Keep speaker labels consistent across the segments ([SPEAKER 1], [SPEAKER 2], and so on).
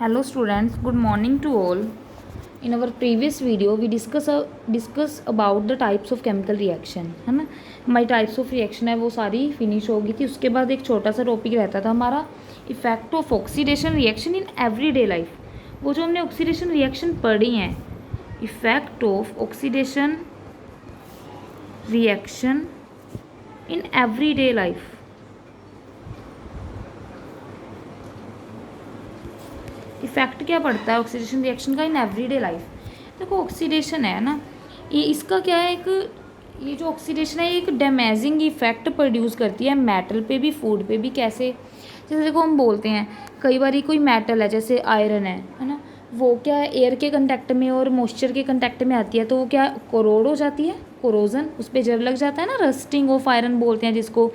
[SPEAKER 1] Hello students, good morning to all. In our previous video we discuss about the types of chemical reaction, है ना. हमारी types of reaction है वो सारी finish हो गई थी. उसके बाद एक छोटा सा टॉपिक रहता था हमारा effect of oxidation reaction in everyday life. वो जो हमने ऑक्सीडेशन रिएक्शन पढ़ी हैं, effect of oxidation reaction in everyday life. Effect क्या पड़ता है ऑक्सीडेशन रिएक्शन का इन एवरीडे लाइफ. देखो ऑक्सीडेशन है ना, ये इसका क्या है, ये जो ऑक्सीडेशन है ये एक डैमेजिंग इफेक्ट प्रोड्यूस करती है मेटल पे भी, फूड पे भी. कैसे? जैसे देखो हम बोलते हैं कई बार कोई मेटल है जैसे आयरन है ना, वो क्या है एयर के कंटेक्ट में और मॉइस्चर के कंटेक्ट में आती है तो वो क्या कोरोड हो जाती है, कोरोजन, उस पर जर लग जाता है ना, रस्टिंग ऑफ आयरन बोलते हैं जिसको.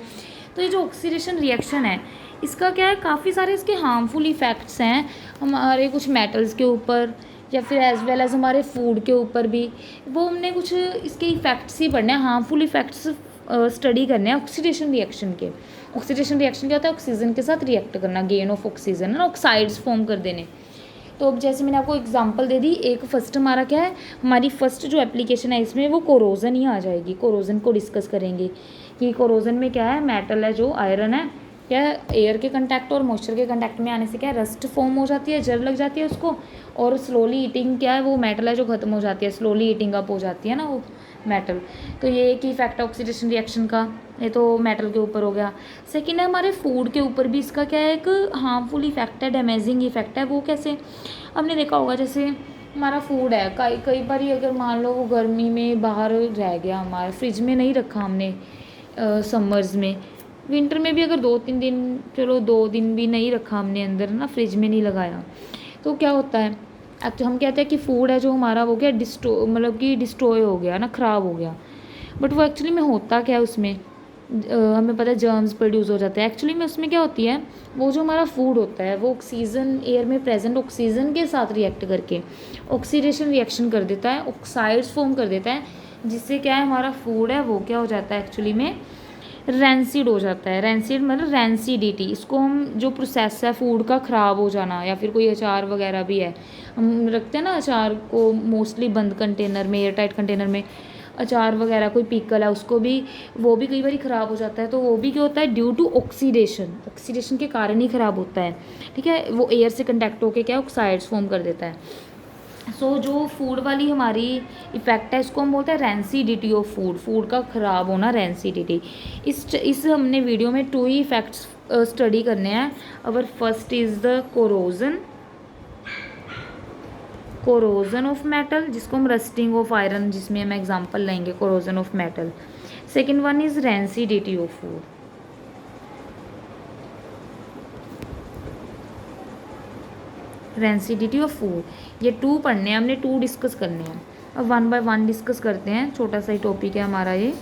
[SPEAKER 1] तो ये जो ऑक्सीडेशन रिएक्शन है इसका क्या है, काफ़ी सारे इसके हार्मफुल इफ़ेक्ट्स हैं हमारे कुछ मेटल्स के ऊपर या फिर एज वेल एज हमारे फूड के ऊपर भी. वो हमने कुछ इसके इफ़ेक्ट्स ही पढ़ने हैं, हार्मफुल इफ़ेक्ट्स स्टडी करने हैं ऑक्सीडेशन रिएक्शन के. ऑक्सीडेशन रिएक्शन क्या होता है, ऑक्सीजन के साथ रिएक्ट करना, गेन ऑफ ऑक्सीजन ना, ऑक्साइड्स फॉर्म कर देने. तो अब जैसे मैंने आपको एग्जांपल दे दी, एक फर्स्ट हमारा क्या है, हमारी फर्स्ट जो एप्लीकेशन है इसमें वो कोरोजन ही आ जाएगी. कोरोजन को डिस्कस करेंगे कि कोरोजन में क्या है, मेटल है जो आयरन है, क्या एयर के कंटैक्ट और मॉइस्चर के कंटैक्ट में आने से क्या रस्ट फॉर्म हो जाती है, जल लग जाती है उसको, और स्लोली ईटिंग क्या है, वो मेटल है जो ख़त्म हो जाती है, स्लोली ईटिंग अप हो जाती है ना वो मेटल. तो ये एक ही इफेक्ट है ऑक्सीडेशन रिएक्शन का. ये तो मेटल के ऊपर हो गया. सेकेंड है हमारे फूड के ऊपर भी इसका क्या है, एक हार्मफुल इफेक्ट है, डैमेजिंग इफेक्ट है. वो कैसे? हमने देखा होगा जैसे हमारा फूड है, कई बार अगर मान लो वो गर्मी में बाहर रह गया, हमारे फ्रिज में नहीं रखा हमने समर्स में, विंटर में भी अगर 2-3 दिन, चलो 2 दिन भी नहीं रखा हमने अंदर ना, फ्रिज में नहीं लगाया, तो क्या होता है, हम कहते हैं कि फूड है जो हमारा वो क्या मतलब कि डिस्ट्रॉय हो गया ना, ख़राब हो गया. बट वो एक्चुअली में होता क्या है उसमें, हमें पता है जर्म्स प्रोड्यूस हो जाते हैं. एक्चुअली में उसमें क्या होती है, वो जो हमारा फूड होता है वो ऑक्सीजन, एयर में प्रेजेंट ऑक्सीजन के साथ रिएक्ट करके ऑक्सीडेशन रिएक्शन कर देता है, ऑक्साइड्स फॉर्म कर देता है, जिससे क्या है हमारा फूड है वो क्या हो जाता है, एक्चुअली में रैंसिड हो जाता है. रैंसिड मतलब रैंसिडिटी. इसको हम जो प्रोसेस है फूड का ख़राब हो जाना, या फिर कोई अचार वगैरह भी है, हम रखते हैं ना अचार को मोस्टली बंद कंटेनर में, एयर टाइट कंटेनर में, अचार वगैरह कोई पिकल है उसको भी, वो भी कई बार ख़राब हो जाता है. तो वो भी क्या होता है, ड्यू टू ऑक्सीडेशन, ऑक्सीडेशन के कारण ही ख़राब होता है. ठीक है, वो एयर से कंटैक्ट होकर क्या ऑक्साइड्स फॉर्म कर देता है. सो जो फूड वाली हमारी इफेक्ट है इसको हम बोलते हैं रैंसिडिटी ऑफ फूड, फूड का ख़राब होना, रैंसिडिटी. इस हमने वीडियो में 2 ही इफेक्ट्स स्टडी करने हैं. Our first is the corrosion of metal, जिसको हम रस्टिंग ऑफ आयरन, जिसमें हम एग्जांपल लेंगे corrosion of metal. Second one is rancidity of food. Rancidity of food, ये 2 पढ़ने हैं हमने, 2 डिस्कस करने हैं. अब 1 बाय 1 डिस्कस करते हैं, छोटा सा ही टॉपिक है हमारा ये.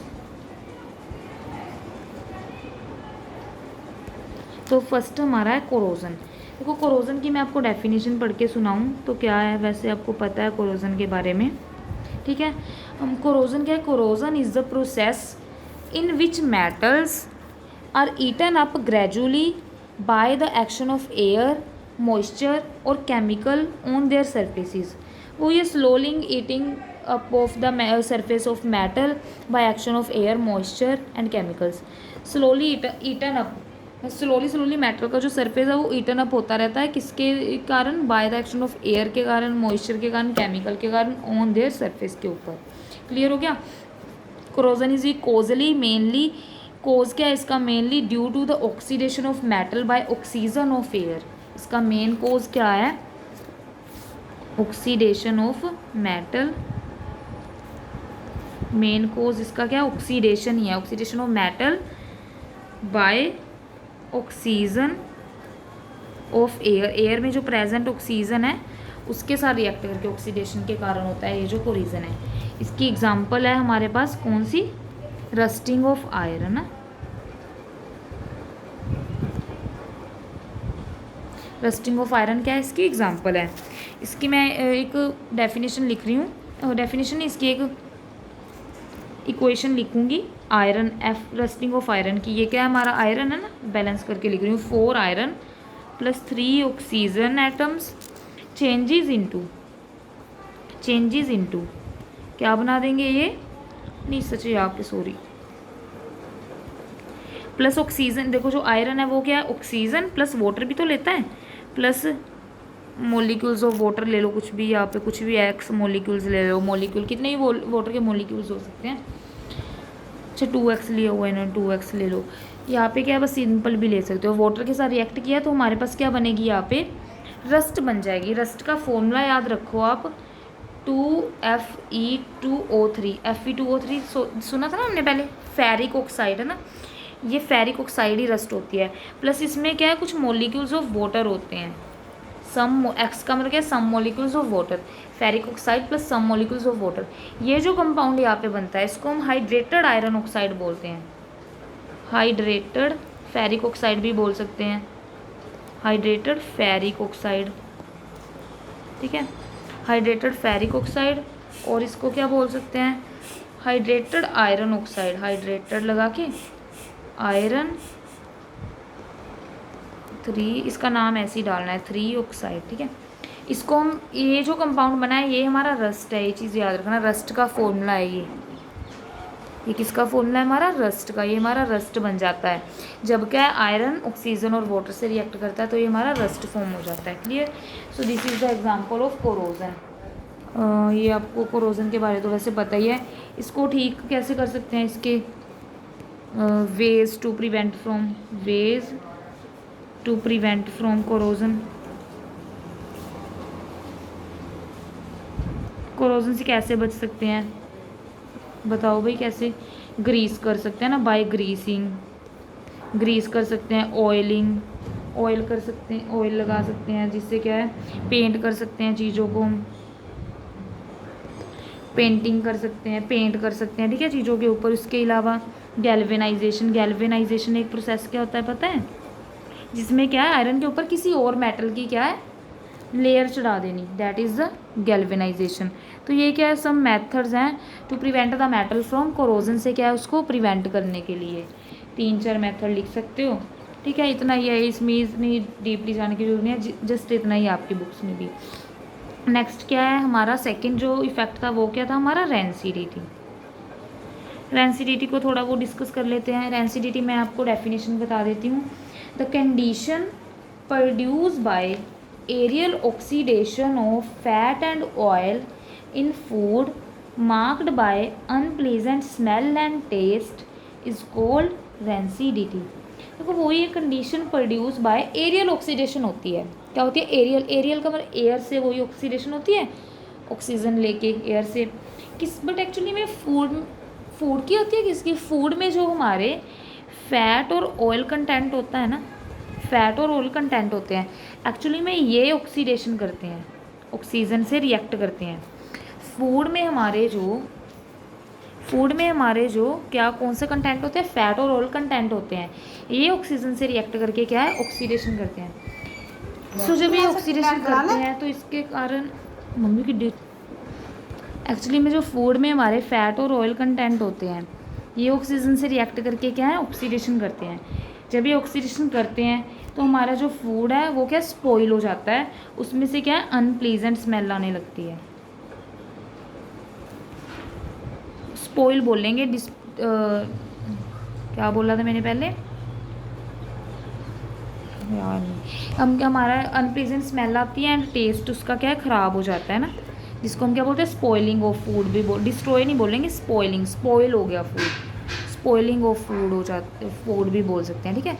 [SPEAKER 1] तो फर्स्ट हमारा है कोरोजन. देखो कोरोजन की मैं आपको डेफिनेशन पढ़ के सुनाऊं तो क्या है, वैसे आपको पता है कोरोजन के बारे में. ठीक है, कोरोजन क्या है, corrosion is the process in which metals are eaten up gradually by the action of air, moisture और केमिकल ऑन देयर सरफेसिस. वो ये slowly eating up of the surface of metal by action of air, moisture and chemicals. Slowly eaten up, slowly metal का जो surface है वो eaten up होता रहता है, किसके कारण, bye the action of air के कारण, मॉइस्चर के कारण, केमिकल के कारण, ऑन देयर सरफेस के ऊपर. क्लियर हो गया. Corrosion is causally mainly, cause क्या है इसका, mainly due to the oxidation of metal by oxygen of air. इसका मेन कोज क्या है, oxidation of metal. Main cause इसका क्या है, ऑक्सीडेशन ही है, oxidation of metal by oxygen of air. Air में जो प्रेजेंट ऑक्सीजन है उसके साथ रिएक्ट करके ऑक्सीडेशन के कारण होता है ये जो कोरोजन है. इसकी एग्जांपल है हमारे पास कौन सी, rusting of iron. Rusting of iron क्या है, इसकी एग्जांपल है. इसकी मैं एक डेफिनेशन लिख रही हूँ, डेफिनेशन इसकी एक इक्वेशन लिखूंगी, iron F, rusting of iron की. ये क्या है हमारा आयरन है ना, बैलेंस करके लिख रही हूँ, 4 iron plus 3 oxygen atoms changes into क्या बना देंगे ये, नहीं सच है आपके, सॉरी, प्लस ऑक्सीजन। देखो जो आयरन है वो क्या है, ऑक्सीजन प्लस वाटर भी तो लेता है, प्लस मॉलिक्यूल्स ऑफ वाटर ले लो, कुछ भी यहाँ पे कुछ भी एक्स मॉलिक्यूल्स ले लो, मॉलिक्यूल कितने ही वाटर के मॉलिक्यूल्स हो सकते हैं। अच्छा 2x लिया हुआ है इन्होंने, 2x ले लो। यहाँ पे क्या है, बस सिंपल भी ले सकते हो। वाटर के साथ रिएक्ट किया तो हमारे पास क्या बनेगी, यहाँ पे रस्ट बन जाएगी। रस्ट का फॉर्मूला याद रखो आप, 2Fe2O3। Fe2O3 सुना था ना हमने पहले, फेरिक ऑक्साइड है ना, ये फेरिक ऑक्साइड ही रस्ट होती है। प्लस इसमें क्या है, कुछ मॉलिक्यूल्स ऑफ वाटर होते हैं, सम, एक्स का मतलब क्या है, some molecules of water, ferric oxide plus some molecules of water. ये जो कंपाउंड यहाँ पे बनता है इसको हम हाइड्रेटेड आयरन ऑक्साइड बोलते हैं। हाइड्रेटेड फेरिक ऑक्साइड भी बोल सकते हैं, हाइड्रेटेड फेरिक ऑक्साइड, ठीक है, हाइड्रेटेड फेरिक ऑक्साइड। और इसको क्या बोल सकते हैं, हाइड्रेटेड आयरन ऑक्साइड, हाइड्रेटेड लगा के आयरन 3, इसका नाम ऐसे ही डालना है 3 ऑक्साइड, ठीक है। इसको हम, ये जो कंपाउंड बना है ये हमारा रस्ट है, ये चीज़ याद रखना, रस्ट का फॉर्मूला है ये किसका फॉर्मूला है, हमारा रस्ट का। ये हमारा रस्ट बन जाता है जब क्या है, आयरन ऑक्सीजन और वाटर से रिएक्ट करता है तो ये हमारा रस्ट फॉर्म हो जाता है। Clear. So this is the example of corrosion. ये आपको कोरोजन के बारे तो वैसे पता ही है। इसको ठीक कैसे कर सकते हैं, इसके ways to prevent from corrosion. कोरोजन से कैसे बच सकते हैं बताओ भाई, कैसे? ग्रीस कर सकते हैं ना, बाय ग्रीसिंग, ग्रीस कर सकते हैं, ऑयलिंग, ऑयल कर सकते हैं, ऑयल लगा सकते हैं, जिससे क्या है, पेंट कर सकते हैं चीज़ों को, पेंटिंग कर सकते हैं, पेंट कर सकते हैं, ठीक है, चीज़ों के ऊपर। इसके अलावा गैल्वेनाइजेशन, गैल्वेनाइजेशन एक प्रोसेस क्या होता है पता है, जिसमें क्या है, आयरन के ऊपर किसी और मेटल की क्या है, लेयर चढ़ा देनी, दैट इज़ द गैल्वेनाइजेशन। तो ये क्या है, सम मेथड्स हैं to prevent the metal from corrosion, से क्या है, उसको प्रिवेंट करने के लिए 3-4 मेथड लिख सकते हो, ठीक है। इतना ही है, इसमें इतनी डीपली जाने की जरूरत नहीं है, जस्ट इतना ही आपकी बुक्स में भी। नेक्स्ट क्या है, हमारा सेकंड जो इफेक्ट था वो क्या था, हमारा रेंसिडिटी। रेंसिडिटी को थोड़ा वो डिस्कस कर लेते हैं। रेंसिडिटी मैं आपको डेफिनेशन बता देती हूँ। The condition produce by aerial oxidation of fat and oil in food marked by unpleasant smell and taste is called rancidity। देखो वही एक condition produce by aerial oxidation होती है। क्या होती है, एरियल, एरियल का मतलब एयर से वही ऑक्सीडेशन होती है, ऑक्सीजन लेके एयर से, किस, बट एक्चुअली में फूड की होती है, किसकी, फूड में जो हमारे फैट और ऑयल कंटेंट होता है ना, फैट और ऑयल कंटेंट होते हैं, एक्चुअली में ये ऑक्सीडेशन करते हैं, ऑक्सीजन से रिएक्ट करते हैं। फूड में हमारे जो क्या, कौन से कंटेंट होते हैं, फैट और ऑयल कंटेंट होते हैं, ये ऑक्सीजन से रिएक्ट करके क्या है, ऑक्सीडेशन करते हैं। सो जब ये ऑक्सीडेशन करते हैं तो इसके कारण, मम्मी की डेट, एक्चुअली में जो फूड में हमारे फैट और ऑयल कंटेंट होते हैं ये ऑक्सीजन से रिएक्ट करके क्या है, ऑक्सीडेशन करते हैं। जब ये ऑक्सीडेशन करते हैं तो हमारा जो फूड है वो क्या, स्पॉइल हो जाता है, उसमें से क्या है, अनप्लीजेंट स्मेल आने लगती है। स्पॉइल बोलेंगे, क्या बोला था मैंने पहले यार, हम क्या, हमारा अनप्लीजेंट स्मेल आती है एंड टेस्ट उसका क्या है, ख़राब हो जाता है ना, जिसको हम क्या बोलते हैं, स्पॉइलिंग ऑफ फूड भी डिस्ट्रॉय नहीं बोलेंगे, स्पॉइलिंग, स्पॉइल हो गया फूड, स्पॉइलिंग ऑफ फूड हो जाता, फूड भी बोल सकते हैं, ठीक है।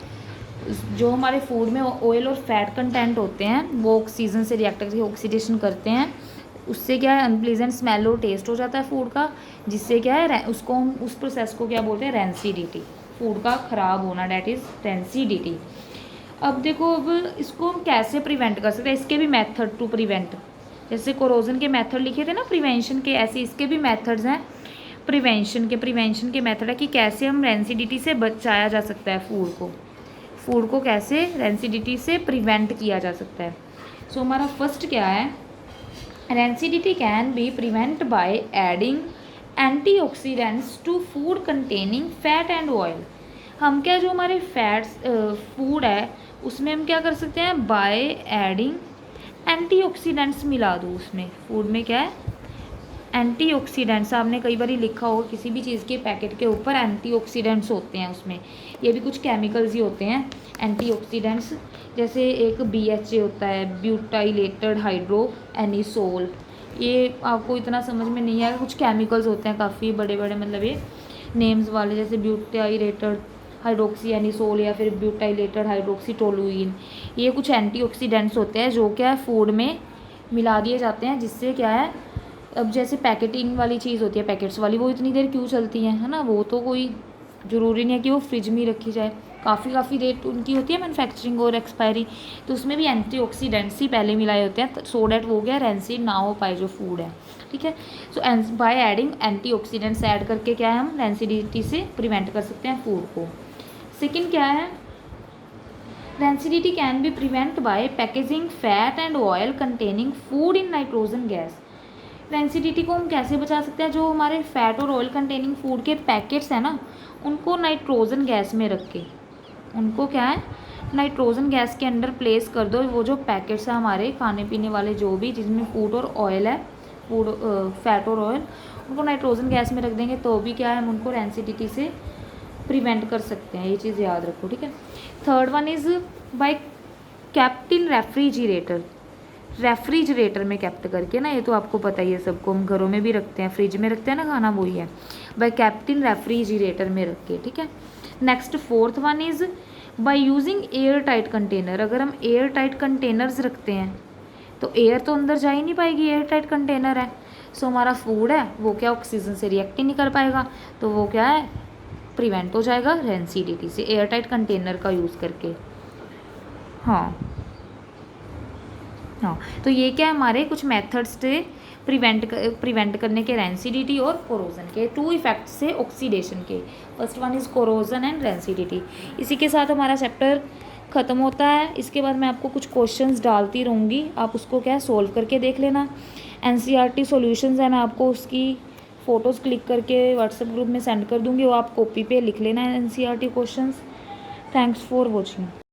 [SPEAKER 1] जो हमारे फूड में ऑयल और फैट कंटेंट होते हैं वो ऑक्सीजन से रिएक्ट करके ऑक्सीडेशन करते हैं, उससे क्या है, अनप्लीजेंट स्मेल और टेस्ट हो जाता है फूड का, जिससे क्या है, उसको हम, उस प्रोसेस को क्या बोलते हैं, रेंसिडिटी, फूड का ख़राब होना, डैट इज़ रेंसिडिटी। अब देखो, अब इसको हम कैसे प्रिवेंट कर सकते हैं, इसके भी मेथड टू प्रिवेंट, जैसे कोरोजन के मेथड लिखे थे ना प्रिवेंशन के, ऐसे इसके भी मेथड्स हैं प्रिवेंशन के मेथड है कि कैसे हम रेंसिडिटी से बचाया जा सकता है फूड को कैसे रेंसिडिटी से प्रिवेंट किया जा सकता है। सो हमारा फर्स्ट क्या है, rancidity can be prevent by adding antioxidants to food containing fat and oil. हम क्या, जो हमारे फैट्स फूड है उसमें हम क्या कर सकते हैं, बाय एडिंग एंटीऑक्सीडेंट्स मिला दूँ उसमें, फूड में क्या है एंटीऑक्सीडेंट्स, आपने कई बार लिखा होगा किसी भी चीज़ के पैकेट के ऊपर एंटीऑक्सीडेंट्स होते हैं उसमें, ये भी कुछ केमिकल्स ही होते हैं एंटीऑक्सीडेंट्स। जैसे एक BHA होता है, ब्यूटाइलेटेड हाइड्रो एनिसोल, ये आपको इतना समझ में नहीं आएगा, कुछ केमिकल्स होते हैं काफ़ी बड़े बड़े, मतलब ये नेम्स वाले, जैसे ब्यूटाइलेटेड हाइड्रोक्सी एनिसोल या फिर ब्यूटाइलेटेड हाइड्रोक्सी टोलुइन, ये कुछ एंटीऑक्सीडेंट्स होते हैं जो क्या है फूड में मिला दिए जाते हैं, जिससे क्या है, अब जैसे पैकेटिंग वाली चीज़ होती है पैकेट्स वाली, वो इतनी देर क्यों चलती हैं, है ना, वो तो कोई ज़रूरी नहीं है कि वो फ्रिज में रखी जाए, काफ़ी देर उनकी होती है मैन्युफैक्चरिंग और एक्सपायरी, तो उसमें भी एंटीऑक्सीडेंट्स ही पहले मिलाए होते हैं सो डैट वो क्या रेंसिड ना हो पाए जो फूड है, ठीक है। सो बाय एडिंग एंटीऑक्सीडेंट्स ऐड करके क्या है हम रेंसिडिटी से प्रिवेंट कर सकते हैं फूड को। सेकेंड क्या है, rancidity can be prevent by packaging fat and oil containing food in nitrogen gas. Rancidity को हम कैसे बचा सकते हैं, जो हमारे फैट और ऑयल कंटेनिंग फूड के पैकेट्स हैं ना, उनको नाइट्रोजन गैस में रख के, उनको क्या है नाइट्रोजन गैस के अंदर प्लेस कर दो, वो जो पैकेट्स हैं हमारे खाने पीने वाले जो भी जिसमें फूड और ऑयल है, फूड फैट और ऑयल, उनको नाइट्रोजन गैस में रख देंगे तो भी क्या है हम उनको रेंसिडिटी से प्रिवेंट कर सकते हैं, ये चीज़ याद रखो, ठीक है। Third one is by kept in refrigerator में केप्ट करके ना, ये तो आपको पता ही है सबको, हम घरों में भी रखते हैं, फ्रिज में रखते हैं ना खाना, वही है बाय केप्ट इन रेफ्रिजरेटर में रख के, ठीक है। Next fourth one is by using air tight container. अगर हम एयर टाइट कंटेनर्स रखते हैं तो एयर तो अंदर जा ही नहीं पाएगी, एयर टाइट कंटेनर है, सो हमारा फूड है वो क्या ऑक्सीजन से रिएक्ट ही नहीं कर पाएगा, तो वो क्या है प्रिवेंट हो जाएगा रेंसिडिटी से एयर टाइट कंटेनर का यूज़ करके। हाँ, तो ये क्या हमारे कुछ मेथड्स थे प्रिवेंट करने के रेंसिडिटी और कोरोजन के, 2 इफेक्ट्स से ऑक्सीडेशन के। First one is corrosion and rancidity. इसी के साथ हमारा चैप्टर ख़त्म होता है। इसके बाद मैं आपको कुछ क्वेश्चंस डालती रहूँगी, आप उसको क्या सॉल्व करके देख लेना। NCERT सॉल्यूशंस है, मैं आपको उसकी फ़ोटोज़ क्लिक करके व्हाट्सएप ग्रुप में सेंड कर दूँगी, वो आप कॉपी पे लिख लेना है NCERT questions. Thanks for watching.